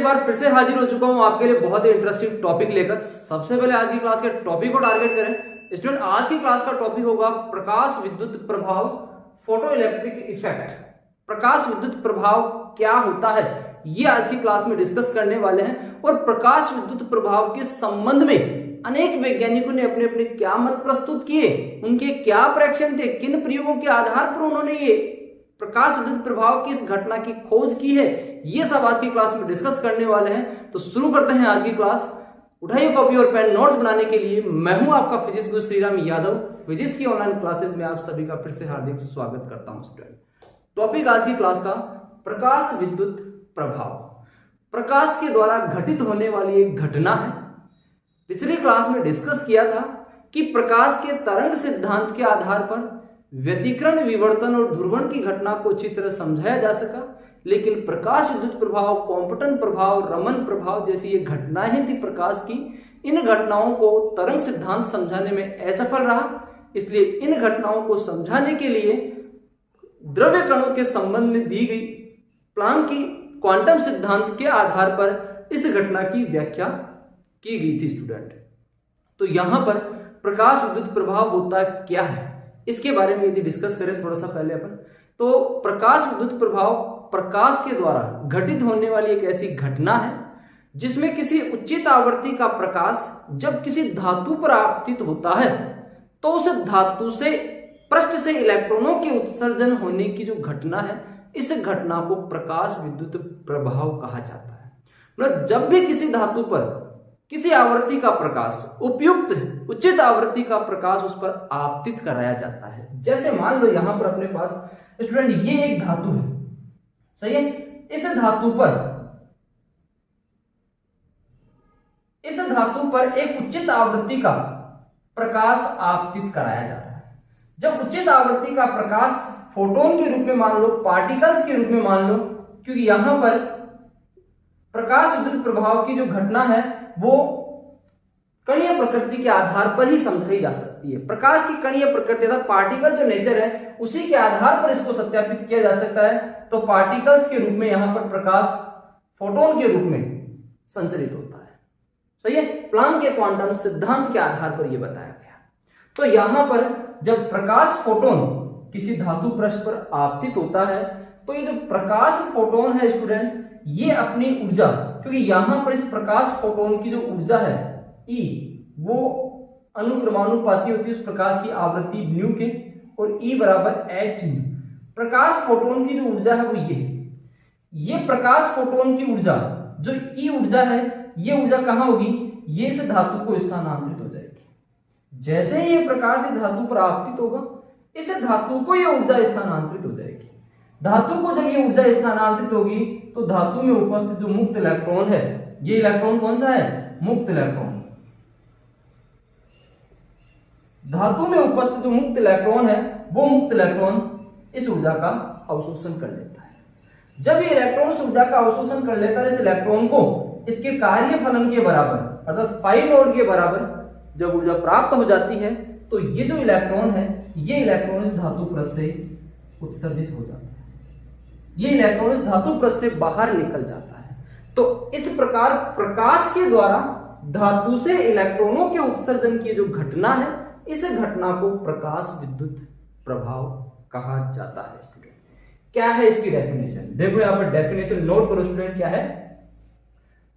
बार फिर से हाजिर हो चुका हूं आपके लिए बहुत ही इंटरेस्टिंग टॉपिक लेकर। सबसे पहले आज की क्लास के टॉपिक को टारगेट करें स्टूडेंट। आज की क्लास का टॉपिक होगा प्रकाश विद्युत प्रभाव, फोटो इलेक्ट्रिक इफेक्ट। प्रकाश विद्युत प्रभाव क्या होता है ये आज की क्लास में डिस्कस करने वाले हैं। और प्रकाश विद्युत प्रभाव के संबंध में अनेक वैज्ञानिकों ने अपने अपने क्या मत प्रस्तुत किए, उनके क्या प्रेक्षण थे, किन प्रयोगों के आधार पर उन्होंने ये प्रकाश विद्युत प्रभाव की इस घटना की खोज की है, ये सब आज की क्लास में डिस्कस करने वाले हैं। तो शुरू करते हैं आज की क्लास। उठाइए कॉपी और पेन, नोट्स बनाने के लिए। मैं हूं आपका फिजिक्स गुरु श्रीराम यादव। फिजिक्स की ऑनलाइन क्लासेस में आप सभी का फिर से हार्दिक स्वागत करता हूं स्टूडेंट। टॉपिक आज की क्लास का प्रकाश विद्युत प्रभाव। प्रकाश के द्वारा घटित होने वाली एक घटना है। पिछली क्लास में डिस्कस किया था कि प्रकाश के तरंग सिद्धांत के आधार पर व्यतिकरण, विवर्तन और ध्रुवण की घटना को अच्छी तरह समझाया जा सका, लेकिन प्रकाश विद्युत प्रभाव, कॉम्पटन प्रभाव, रमन प्रभाव जैसी ये घटनाएं थी प्रकाश की, इन घटनाओं को तरंग सिद्धांत समझाने में असफल रहा। इसलिए इन घटनाओं को समझाने के लिए द्रव्य कणों के संबंध में दी गई प्लांक की क्वांटम सिद्धांत के आधार पर इस घटना की व्याख्या की गई थी स्टूडेंट। तो यहां पर प्रकाश विद्युत प्रभाव होता क्या है इसके बारे में यदि डिस्कस करें थोड़ा सा पहले अपन, तो प्रकाश विद्युत प्रभाव प्रकाश के द्वारा घटित होने वाली एक ऐसी घटना है जिसमें किसी उच्चित आवृत्ति का प्रकाश जब किसी धातु पर आपतित होता है तो उस धातु से पृष्ठ से इलेक्ट्रॉनों के उत्सर्जन होने की जो घटना है, इस घटना को प्रकाश विद्युत प्रभाव कहा जाता है। मतलब जब भी किसी धातु पर किसी आवृत्ति का प्रकाश, उपयुक्त उचित आवृत्ति का प्रकाश उस पर आपतित कराया जाता है। जैसे मान लो यहां पर अपने पास स्टूडेंट ये एक धातु है, सही है। इस धातु पर एक उचित आवृत्ति का प्रकाश आपतित कराया जा रहा है। जब उचित आवृत्ति का प्रकाश फोटोन के रूप में मान लो, पार्टिकल्स के रूप में मान लो, क्योंकि यहां पर प्रकाश विद्युत प्रभाव की जो घटना है वो कणीय प्रकृति के आधार पर ही समझाई जा सकती है। प्रकाश की कणीय प्रकृति अर्थात पार्टिकल जो नेचर है उसी के आधार पर इसको सत्यापित किया जा सकता है। तो पार्टिकल्स के रूप में यहां पर प्रकाश फोटोन के रूप में संचरित होता है, सही है। प्लांक के क्वांटम सिद्धांत के आधार पर यह बताया गया। तो यहां पर जब प्रकाश फोटोन किसी धातु पृष्ठ पर आपतित होता है तो ये जो प्रकाश फोटोन है स्टूडेंट, ये अपनी ऊर्जा, क्योंकि यहां पर इस प्रकाश फोटोन की जो ऊर्जा है E, वो अनुक्रमानुपाती होती है उस प्रकाश की आवृत्ति न्यू के, और E बराबर h न्यू। प्रकाश फोटोन की जो ऊर्जा है वो ये प्रकाश फोटोन की ऊर्जा जो E ऊर्जा है, ये ऊर्जा कहां होगी, ये इस धातु को स्थानांतरित हो जाएगी। जैसे ही ये प्रकाश इस धातु पर आपतित होगा, इस धातु को ये ऊर्जा स्थानांतरित हो जाएगी। धातु को जब ये ऊर्जा स्थानांतरित होगी तो धातु में उपस्थित जो मुक्त इलेक्ट्रॉन है, ये इलेक्ट्रॉन कौन सा है, मुक्त इलेक्ट्रॉन। धातु में उपस्थित जो मुक्त इलेक्ट्रॉन है वो मुक्त इलेक्ट्रॉन इस ऊर्जा का अवशोषण कर लेता है। जब ये इलेक्ट्रॉन इस ऊर्जा का अवशोषण कर लेता है, इस इलेक्ट्रॉन को इसके कार्य फलन के बराबर अर्थात फाई नॉट के बराबर जब ऊर्जा प्राप्त हो जाती है, तो ये जो इलेक्ट्रॉन है, ये इलेक्ट्रॉन इस धातु पृष्ठ से उत्सर्जित हो जाता है। ये इलेक्ट्रॉन इस धातु पृष्ठ से बाहर निकल जाता है। तो इस प्रकार प्रकाश के द्वारा धातु से इलेक्ट्रॉनों के उत्सर्जन की जो घटना है, इस घटना को प्रकाश विद्युत प्रभाव कहा जाता है स्टूडेंट। क्या है इसकी डेफिनेशन, देखो यहां पर डेफिनेशन नोट करो स्टूडेंट। क्या है,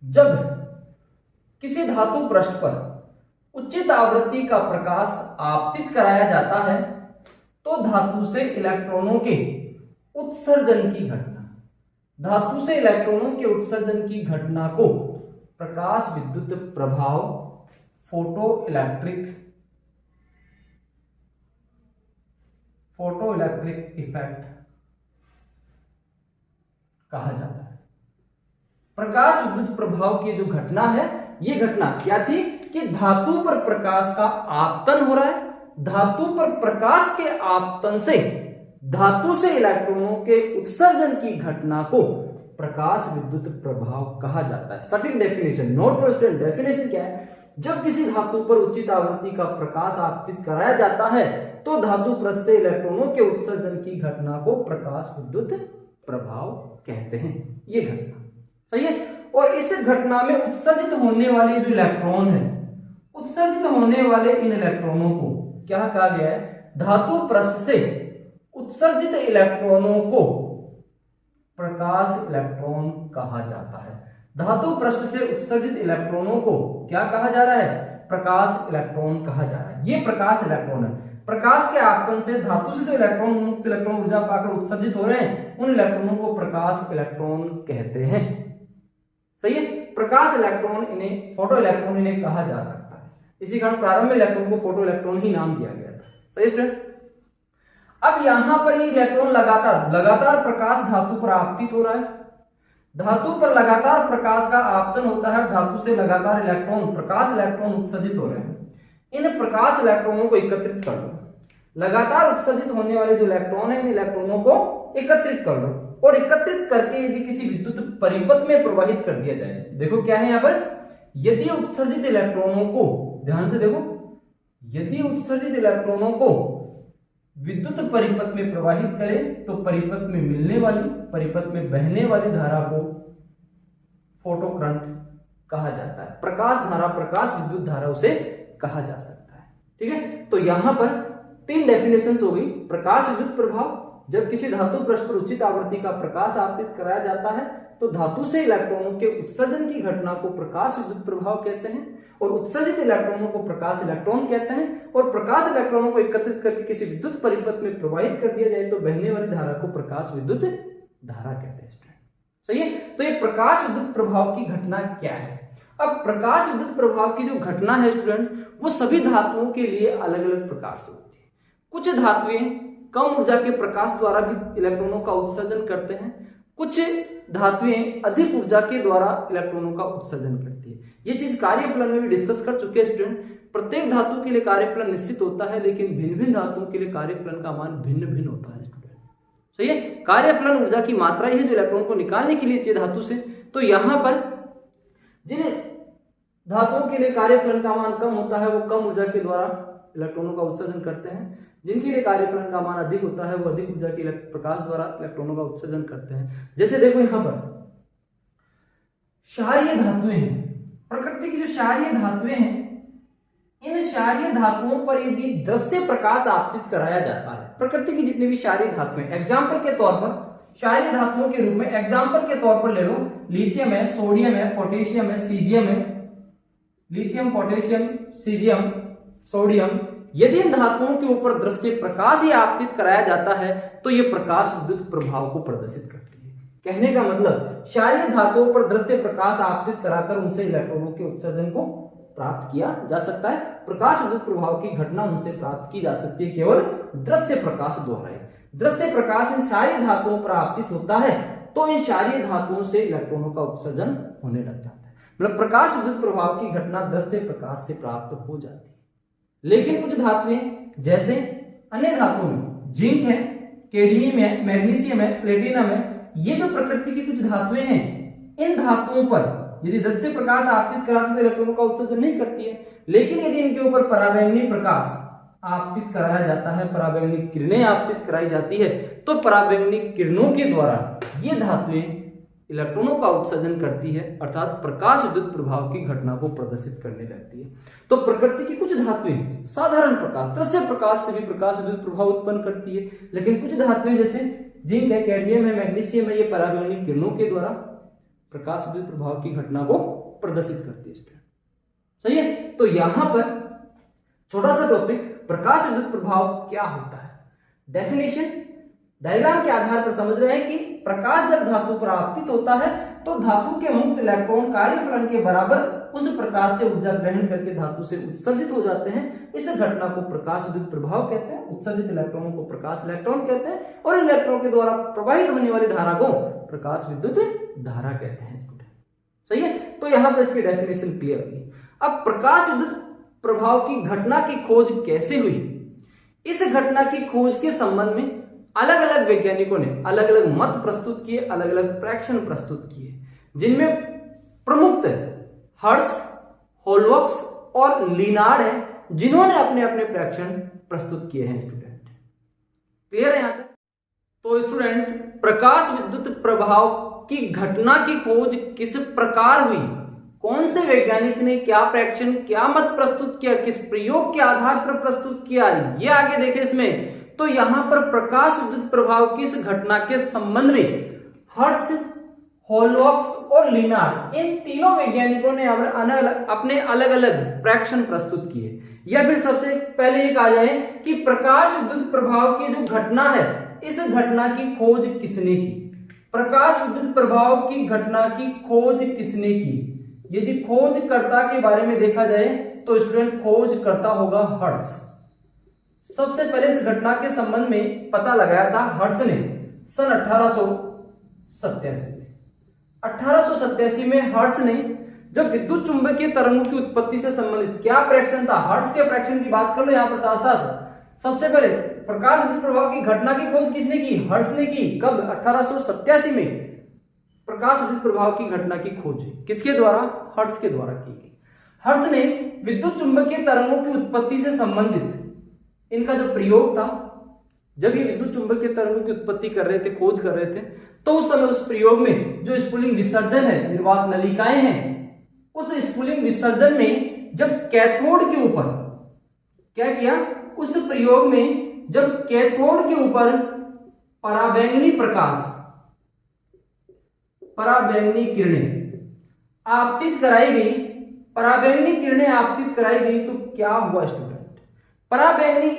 जब किसी धातु पृष्ठ पर उचित आवृत्ति का प्रकाश आपतित कराया जाता है तो धातु से इलेक्ट्रॉनों के उत्सर्जन की घटना, धातु से इलेक्ट्रॉनों के उत्सर्जन की घटना को प्रकाश विद्युत प्रभाव, फोटो इलेक्ट्रिक इफेक्ट कहा जाता है। प्रकाश विद्युत प्रभाव की जो घटना है, ये घटना क्या थी कि धातु पर प्रकाश का आपतन हो रहा है। धातु पर प्रकाश के आपतन से धातु से इलेक्ट्रॉनों के उत्सर्जन की घटना को प्रकाश विद्युत प्रभाव कहा जाता है। सटीक डेफिनेशन नोट करो स्टूडेंट। डेफिनेशन क्या है, जब किसी धातु पर उचित आवृत्ति का प्रकाश आपतित कराया जाता है तो धातु पृष्ठ से इलेक्ट्रॉनों के उत्सर्जन की घटना को प्रकाश विद्युत प्रभाव कहते हैं। ये घटना सही है। और इस घटना में उत्सर्जित होने वाले जो इलेक्ट्रॉन है, उत्सर्जित होने वाले इन इलेक्ट्रॉनों को क्या कहा गया है, धातु पृष्ठ से उत्सर्जित इलेक्ट्रॉनों को प्रकाश इलेक्ट्रॉन कहा जाता है। धातु पृष्ठ से उत्सर्जित इलेक्ट्रॉनों को क्या कहा जा रहा है, प्रकाश इलेक्ट्रॉन कहा जा रहा है। ये प्रकाश इलेक्ट्रॉन है। प्रकाश के आपतन से धातु से जो इलेक्ट्रॉन मुक्त इलेक्ट्रॉन ऊर्जा पाकर उत्सर्जित हो रहे हैं, उन इलेक्ट्रॉनों को प्रकाश इलेक्ट्रॉन कहते हैं। सही है, प्रकाश इलेक्ट्रॉन इन्हें फोटो इलेक्ट्रॉन इन्हें कहा जा सकता है। इसी कारण प्रारंभ में इलेक्ट्रॉन को फोटो इलेक्ट्रॉन ही नाम दिया गया था। सही स्टूडेंट। अब यहां पर ये इलेक्ट्रॉन लगातार प्रकाश धातु पर आपतित हो रहा है। धातु पर लगातार प्रकाश का आपतन होता है, धातु से लगातार इलेक्ट्रॉन प्रकाश इलेक्ट्रॉन उत्सर्जित हो रहे हैं। इन प्रकाश इलेक्ट्रॉनों को एकत्रित कर लो। लगातार उत्सर्जित होने वाले जो इलेक्ट्रॉन है, इन इलेक्ट्रॉनों को एकत्रित कर लो और एकत्रित करके यदि किसी विद्युत परिपथ में प्रवाहित कर दिया जाए। देखो क्या है यहां पर, यदि उत्सर्जित इलेक्ट्रॉनों को, ध्यान से देखो, यदि उत्सर्जित इलेक्ट्रॉनों को विद्युत परिपथ में प्रवाहित करें तो परिपथ में मिलने वाली, परिपथ में बहने वाली धारा को फोटो करंट कहा जाता है। प्रकाश धारा, प्रकाश विद्युत धारा उसे कहा जा सकता है। ठीक है, तो यहां पर 3 डेफिनेशंस हो गई। प्रकाश विद्युत प्रभाव, जब किसी धातु पृष्ठ पर उचित आवृत्ति का प्रकाश आपतित कराया जाता है तो धातु से इलेक्ट्रॉनों के उत्सर्जन की घटना को प्रकाश विद्युत प्रभाव कहते हैं, और उत्सर्जित इलेक्ट्रॉनों को प्रकाश इलेक्ट्रॉन कहते हैं। और प्रकाश इलेक्ट्रॉनों को एकत्रित करके किसी विद्युत परिपथ में प्रवाहित कर दिया जाए तो बहने वाली धारा को प्रकाश विद्युत धारा कहते हैं। सही है, तो ये प्रकाश विद्युत प्रभाव की घटना क्या है। अब प्रकाश विद्युत प्रभाव की जो घटना है स्टूडेंट, वो सभी धातुओं के लिए अलग अलग प्रकार से होती है। कुछ धातुएं कम ऊर्जा के प्रकाश द्वारा भी इलेक्ट्रॉनों का उत्सर्जन करते हैं, कुछ धातुएं अधिक ऊर्जा के द्वारा इलेक्ट्रॉनों का उत्सर्जन करती है। ये चीज कार्यफलन में भी डिस्कस कर चुके हैं स्टूडेंट। प्रत्येक धातु के लिए कार्यफलन निश्चित होता है, लेकिन भिन्न भिन्न धातुओं के लिए कार्यफलन का मान भिन्न भिन्न होता है स्टूडेंट। सही है, कार्यफलन ऊर्जा की मात्रा ही है जो इलेक्ट्रॉन को निकालने के लिए चाहिए धातु से। तो यहां पर जिन धातुओं के लिए कार्यफलन का मान कम होता है वो कम ऊर्जा के द्वारा इलेक्ट्रॉनों का उत्सर्जन करते हैं, जिनके लिए कार्यफलन का मान अधिक होता है वो अधिक ऊर्जा के प्रकाश द्वारा इलेक्ट्रॉनों का उत्सर्जन करते हैं। जैसे देखो यहां पर क्षारीय धातुएं हैं, प्रकृति की जो क्षारीय धातुएं हैं, इन क्षारीय धातुओं पर यदि दृश्य प्रकाश आपतित कराया जाता है, प्रकृति की जितनी भी क्षारीय धातुएं, एग्जाम्पल के तौर पर क्षारीय धातुओं के रूप में एग्जाम्पल के तौर पर ले लो, लिथियम है, सोडियम है, पोटेशियम है, सीजियम है, लिथियम, पोटेशियम, सीजियम, सोडियम, यदि इन धातुओं के ऊपर दृश्य प्रकाश ही आपतित कराया जाता है तो यह प्रकाश विद्युत प्रभाव को प्रदर्शित करती है। कहने का मतलब क्षारीय धातुओं पर दृश्य प्रकाश आपतित कराकर उनसे इलेक्ट्रॉनों के उत्सर्जन को प्राप्त किया जा सकता है। प्रकाश विद्युत प्रभाव की घटना उनसे प्राप्त की जा सकती है केवल दृश्य प्रकाश द्वारा। दृश्य प्रकाश इन क्षारीय धातुओं पर आपतित होता है तो इन क्षारीय धातुओं से इलेक्ट्रॉनों का उत्सर्जन होने लग जाता है। मतलब प्रकाश विद्युत प्रभाव की घटना दृश्य प्रकाश से प्राप्त हो जाती है। लेकिन कुछ धातुएं जैसे अन्य धातुओं में जिंक है, कैडमियम है, मैग्नीशियम है, प्लेटिनम है, ये जो प्रकृति की कुछ धातुएं हैं, इन धातुओं पर यदि दृश्य प्रकाश आपतित कराते तो इलेक्ट्रॉनों का उत्सर्जन नहीं करती है। लेकिन यदि इनके ऊपर पराबैंगनी प्रकाश आपतित कराया जाता है, पराबैंगनी किरणें आपतित कराई जाती है, तो पराबैंगनी किरणों के द्वारा ये धातुएं इलेक्ट्रॉनों का उत्सर्जन करती है, अर्थात प्रकाश विद्युत प्रभाव की घटना को प्रदर्शित करने लगती है। तो प्रकृति की कुछ धातुएं साधारण प्रकाश, दृश्य प्रकाश से भी प्रकाश विद्युत प्रभाव उत्पन्न करती है, लेकिन कुछ धातुएं जैसे जिंक है, कैडमियम है, मैग्नीशियम है, ये पराबैंगनी किरणों के द्वारा प्रकाश विद्युत प्रभाव की घटना को प्रदर्शित करती है। सही है, तो यहां पर छोटा सा टॉपिक, प्रकाश विद्युत प्रभाव क्या होता है। डेफिनेशन डायग्राम के आधार पर समझ रहे हैं कि प्रकाश जब धातु पर आपतित होता है तो धातु के मुक्त इलेक्ट्रॉन कार्यफलन के बराबर उस प्रकाश से ऊर्जा ग्रहण करके धातु से उत्सर्जित हो जाते हैं। इस घटना को प्रकाश विद्युत प्रभाव कहते हैं। उत्सर्जित इलेक्ट्रॉनों को प्रकाश इलेक्ट्रॉन कहते हैं और इलेक्ट्रॉन के द्वारा प्रवाहित होने वाली धारा को प्रकाश विद्युत धारा कहते हैं। सही है, तो यहां पर इसकी डेफिनेशन क्लियर हुई। अब प्रकाश विद्युत प्रभाव की घटना की खोज कैसे हुई, इस घटना की खोज के संबंध में अलग अलग वैज्ञानिकों ने अलग अलग मत प्रस्तुत किए, अलग अलग प्रेक्षण प्रस्तुत किए, जिनमें प्रमुख हर्ट्ज, होल्वॉक्स और लिनार्ड हैं, जिन्होंने अपने अपने प्रेक्षण प्रस्तुत किए हैं। स्टूडेंट क्लियर है यहां तक? तो स्टूडेंट प्रकाश विद्युत प्रभाव कि घटना की खोज किस प्रकार हुई, कौन से वैज्ञानिक ने क्या प्रेक्षण, क्या मत प्रस्तुत किया, किस प्रयोग के आधार पर प्रस्तुत किया, ये आगे देखें इसमें। तो यहां पर प्रकाश विद्युत प्रभाव की इस घटना के संबंध में हर्ट्ज, होलॉक्स और लिनार, इन तीनों वैज्ञानिकों ने अपने अलग अलग प्रेक्षण प्रस्तुत किए। या फिर सबसे पहले ये कहा जाए कि प्रकाश विद्युत प्रभाव की जो घटना है, इस घटना की खोज किसने की? प्रकाश विद्युत प्रभाव की घटना की खोज किसने की? यदि खोजकर्ता के बारे में देखा जाए तो स्टूडेंट खोजकर्ता होगा हर्ट्ज। सबसे पहले इस घटना के संबंध में पता लगाया था हर्ट्ज ने सन 1887 में हर्ट्ज ने जब विद्युत चुंबकीय तरंगों की उत्पत्ति से संबंधित क्या प्रेक्षण था, हर्ट्ज के प्रेक्षण की बात कर लो यहां पर साथ साथ। सबसे पहले प्रकाश विद्युत प्रभाव की घटना की खोज किसने की? हर्ट्ज ने की। कब? 1887 में प्रकाश विद्युत प्रभाव की घटना की खोज किसके द्वारा? हर्ट्ज के द्वारा की गई। हर्ट्ज ने विद्युत चुंबकीय तरंगों की उत्पत्ति से संबंधित इनका जो प्रयोग था, जब ये विद्युत चुंबकीय तरंगों की उत्पत्ति कर रहे थे, खोज कर रहे थे, तो उस समय उस प्रयोग में जो स्फुलिंग विसर्जन है, निर्वात नलिकाएं हैं, उस स्फुलिंग विसर्जन में जब कैथोड के ऊपर क्या किया? उस प्रयोग में जब कैथोड के ऊपर पराबैंगनी प्रकाश, पराबैंगनी किरणें आपतित कराई गई, पराबैंगनी किरणें आपतित कराई गई, तो क्या हुआ स्टूडेंट? पराबैंगनी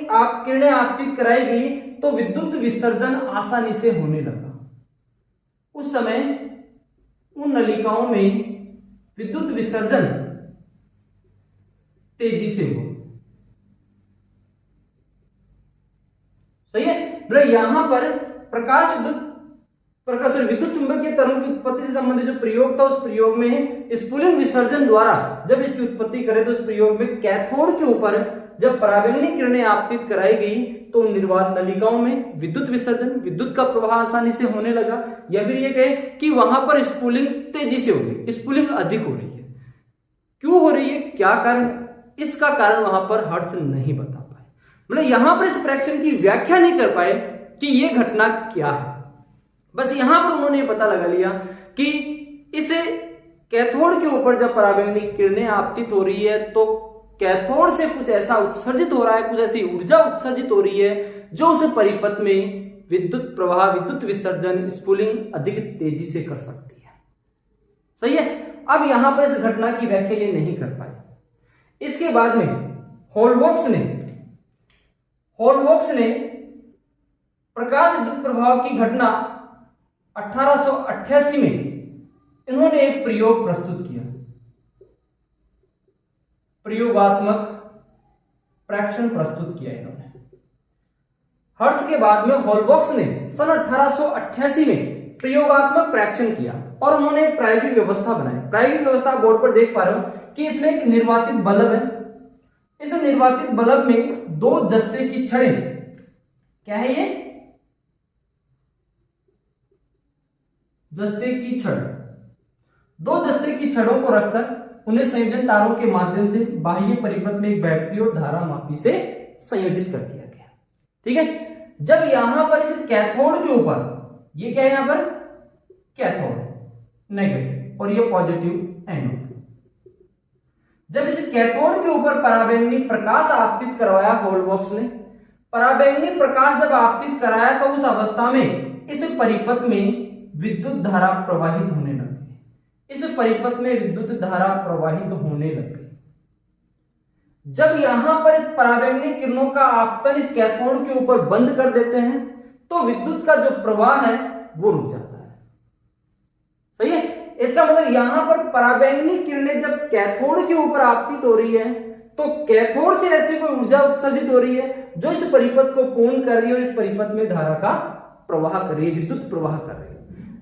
किरणें आपतित कराई गई तो विद्युत विसर्जन आसानी से होने लगा। उस समय उन नलिकाओं में विद्युत विसर्जन तेजी से हो। सही है? यहां पर विद्युत चुंबकीय तरंग की उत्पत्ति से संबंधित जो प्रयोग था, उस प्रयोग में स्फुलिंग विसर्जन द्वारा जब इसकी उत्पत्ति करे तो उस प्रयोग में कैथोड के ऊपर जब पराबैंगनी किरणें आपतित कराई गई तो निर्वात नलिकाओं में विद्युत विसर्जन, विद्युत का प्रवाह आसानी से होने लगा। या फिर ये कहे कि वहां पर स्फुलिंग तेजी से हो गई, स्फुलिंग अधिक हो रही है। क्यों हो रही है, क्या कारण? इसका कारण वहां पर हर्ट्ज नहीं बता पाए, मतलब यहां पर इस प्रेक्षण की व्याख्या नहीं कर पाए कि यह घटना क्या है। बस यहां पर उन्होंने पता लगा लिया कि इसे कैथोड के ऊपर जब पराबैंगनी किरणें आपतित हो रही है तो कैथोड से कुछ ऐसा उत्सर्जित हो रहा है, कुछ ऐसी ऊर्जा उत्सर्जित हो रही है जो उस परिपथ में विद्युत प्रवाह, विद्युत विसर्जन, स्फुलिंग अधिक तेजी से कर सकती है। सही है? अब यहां पर इस घटना की व्याख्या ये नहीं कर पाए। इसके बाद में होलॉक्स ने प्रकाश विद्युत प्रभाव की घटना 1888 में इन्होंने एक प्रयोग प्रस्तुत किया, प्रयोगात्मक प्रेक्षण प्रस्तुत किया इन्होंने। हर्ट्ज के बाद में होलॉक्स ने सन 1888 में प्रयोगात्मक प्रेक्षण किया और उन्होंने प्रायोगिक व्यवस्था बनाई। प्रायोगिक व्यवस्था बोर्ड पर देख पा रहे हो कि इसमें एक निर्वातित बल्ब है। इस निर्वातित बल्ब में दो जस्ते की छड़ें, क्या है ये? जस्ते की छड़, दो जस्ते की छड़ों को रखकर उन्हें संयोजन तारों के माध्यम से बाह्य परिपथ में एक बैटरी और धारा मापी से संयोजित कर दिया गया। ठीक है? जब यहां पर इस कैथोड के ऊपर, ये क्या है यहां पर? कैथोड नेगेटिव और ये पॉजिटिव एनोड। जब इस कैथोड के ऊपर पराबैंगनी प्रकाश आपतित करवाया होलॉक्स ने, पराबैंगनी प्रकाश जब आपतित कराया तो उस अवस्था में इस परिपथ में विद्युत धारा प्रवाहित होने लगी। इस परिपथ में विद्युत धारा प्रवाहित होने लग गई। जब यहां पर इस पराबैंगनी किरणों का आपतन इस कैथोड के ऊपर बंद कर देते हैं तो विद्युत का जो प्रवाह है वो रुक जाता है। सही है? इसका मतलब यहां पर पराबैंगनी किरणें जब कैथोड के ऊपर आपतित हो रही है तो कैथोड से ऐसी कोई ऊर्जा उत्सर्जित हो रही है जो इस परिपथ को पूर्ण कर रही है और इस परिपथ में धारा का प्रवाह कर रही है, विद्युत प्रवाह कर रही है।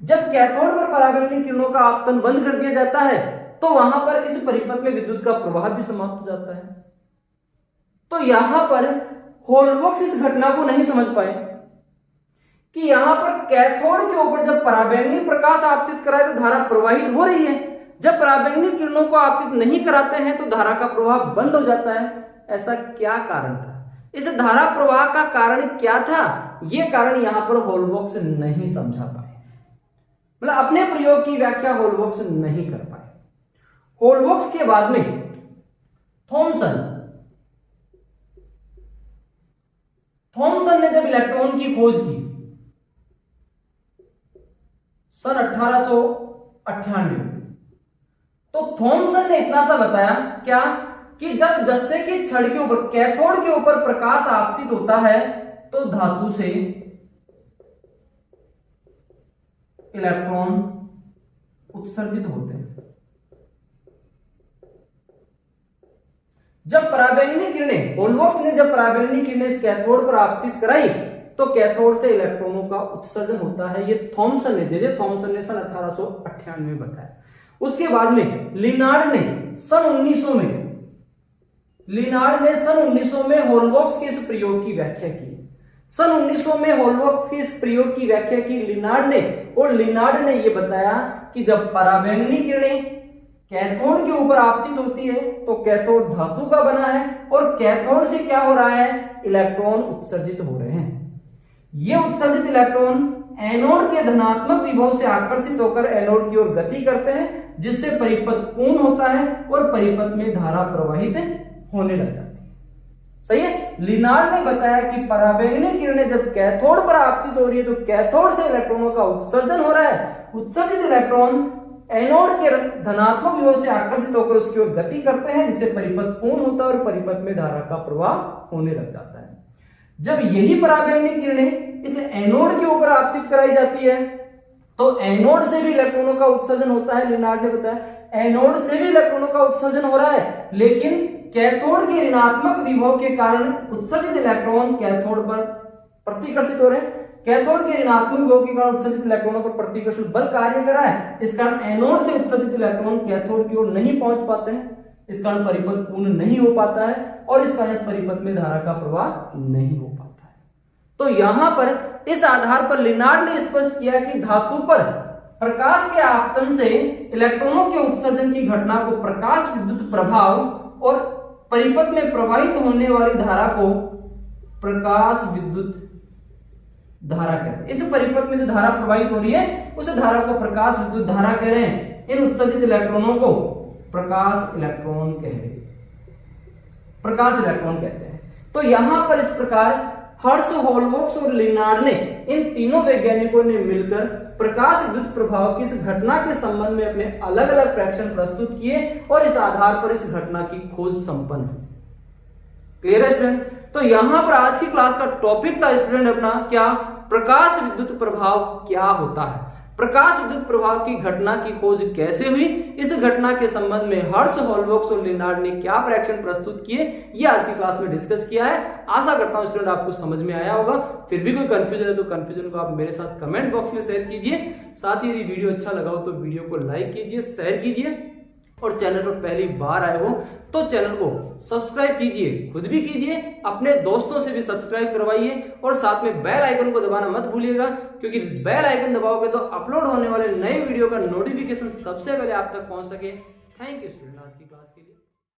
जब कैथोड पर पराबैंगनी किरणों का आपतन बंद कर दिया जाता है तो वहां पर इस परिपथ में विद्युत का प्रवाह भी समाप्त हो जाता है। तो यहां पर होलॉक्स इस घटना को नहीं समझ पाए कि यहां पर कैथोड के ऊपर जब पराबैंगनी प्रकाश आपतित कराए तो धारा प्रवाहित हो रही है, जब पराबैंगनी किरणों को आपतित नहीं कराते हैं तो धारा का प्रवाह बंद हो जाता है। ऐसा क्या कारण था? इस धारा प्रवाह का कारण क्या था? यह कारण यहां पर होलॉक्स नहीं समझा पाए। मतलब अपने प्रयोग की व्याख्या होल्बॉक्स नहीं कर पाए। होल्बॉक्स के बाद में थॉमसन ने जब इलेक्ट्रॉन की खोज की सन 1898 में, तो थॉमसन ने इतना सा बताया क्या कि जब जस्ते की छड़ के ऊपर, कैथोड के ऊपर प्रकाश आपतित होता है तो धातु से इलेक्ट्रॉन उत्सर्जित होते हैं। जब पराबैंगनी किरणें, होल्बॉक्स ने जब पराबैंगनी किरणें इस कैथोड पर आपतित कराई तो कैथोड से इलेक्ट्रॉनों का उत्सर्जन होता है। ये थॉमसन ने, थॉमसन ने सन 1898 में बताया। उसके बाद में लिनार्ड ने सन 1900 में होल्बॉक्स के इस प्रयोग की व्याख्या की। सन 1900 में होल्बॉक्स के इस प्रयोग की व्याख्या की लिनार्ड ने, और लिनार्ड ने यह बताया कि जब पराबैंगनी किरणें कैथोड के ऊपर आपतित होती है तो कैथोड धातु का बना है और कैथोड से क्या हो रहा है, इलेक्ट्रॉन उत्सर्जित हो रहे हैं। ये उत्सर्जित इलेक्ट्रॉन एनोड के धनात्मक विभव से आकर्षित होकर एनोड की ओर गति करते हैं, जिससे परिपथ पूर्ण होता है और परिपथ में धारा प्रवाहित होने लग जाती है। सही है। लिनार्ड ने बताया कि पराबैंगनी किरणें जब कैथोड पर आपतित हो रही है तो कैथोड से इलेक्ट्रॉनों का उत्सर्जन हो रहा है। उत्सर्जित इलेक्ट्रॉन एनोड के धनात्मक विभव से आकर्षित होकर उसकी ओर गति करते हैं, जिससे परिपथ पूर्ण होता है और परिपथ में धारा का प्रवाह होने लग जाता है। जब यही पराबैंगनी किरणें इस एनोड के ऊपर आपतित कराई जाती है तो एनोड से भी इलेक्ट्रॉनों का उत्सर्जन होता है। लिनार्ड ने बताया एनोड से भी इलेक्ट्रॉनों का उत्सर्जन हो रहा है, लेकिन कैथोड के ऋणात्मक विभव के कारण उत्सर्जित इलेक्ट्रॉन कैथोड पर प्रतिकर्षित हो रहे हैं। कैथोड के ऋणात्मक विभव के कारण उत्सर्जित इलेक्ट्रॉनों पर प्रतिकर्षण बल कार्य कर रहा है। इस कारण एनोड से उत्सर्जित इलेक्ट्रॉन कैथोड की ओर नहीं पहुंच पाते हैं। इस कारण परिपथ पूर्ण नहीं हो पाता है और इस कारण इस परिपथ में धारा का प्रवाह नहीं हो पाता है। तो यहां पर इस आधार पर लिनार्ड ने स्पष्ट किया कि धातु पर प्रकाश के आपतन से इलेक्ट्रॉनों के उत्सर्जन की घटना को प्रकाश विद्युत प्रभाव और परिपथ में प्रवाहित होने वाली धारा को प्रकाश विद्युत धारा कहते हैं। इस परिपथ में जो धारा प्रवाहित हो रही है उस धारा को प्रकाश विद्युत धारा कह रहे हैं। इन उत्सर्जित इलेक्ट्रॉनों को प्रकाश इलेक्ट्रॉन कहते हैं। तो यहां पर इस प्रकार हर्श, होल्बॉक्स और लिनार्ड ने, इन तीनों वैज्ञानिकों ने मिलकर प्रकाश विद्युत प्रभाव की इस घटना के संबंध में अपने अलग अलग प्रेक्षण प्रस्तुत किए और इस आधार पर इस घटना की खोज संपन्न हुई। क्लियर है स्टूडेंट? तो यहां पर आज की क्लास का टॉपिक था स्टूडेंट अपना क्या, प्रकाश विद्युत प्रभाव क्या होता है, प्रकाश विद्युत प्रभाव की घटना की खोज कैसे हुई, इस घटना के संबंध में हर्श, होल्बॉक्स और लिनार्ड ने क्या प्रेक्षण प्रस्तुत किए, ये आज की क्लास में डिस्कस किया है। आशा करता हूं स्टूडेंट आपको समझ में आया होगा। फिर भी कोई कंफ्यूजन है तो कंफ्यूजन को आप मेरे साथ कमेंट बॉक्स में शेयर कीजिए। साथ ही यदि वीडियो अच्छा लगा हो तो वीडियो को लाइक कीजिए, शेयर कीजिए और चैनल पर पहली बार आए हो तो चैनल को सब्सक्राइब कीजिए, खुद भी कीजिए, अपने दोस्तों से भी सब्सक्राइब करवाइए और साथ में बेल आइकन को दबाना मत भूलिएगा, क्योंकि बेल आइकन दबाओगे तो अपलोड होने वाले नए वीडियो का नोटिफिकेशन सबसे पहले आप तक पहुंच सके। थैंक यू स्टूडेंट आज की क्लास के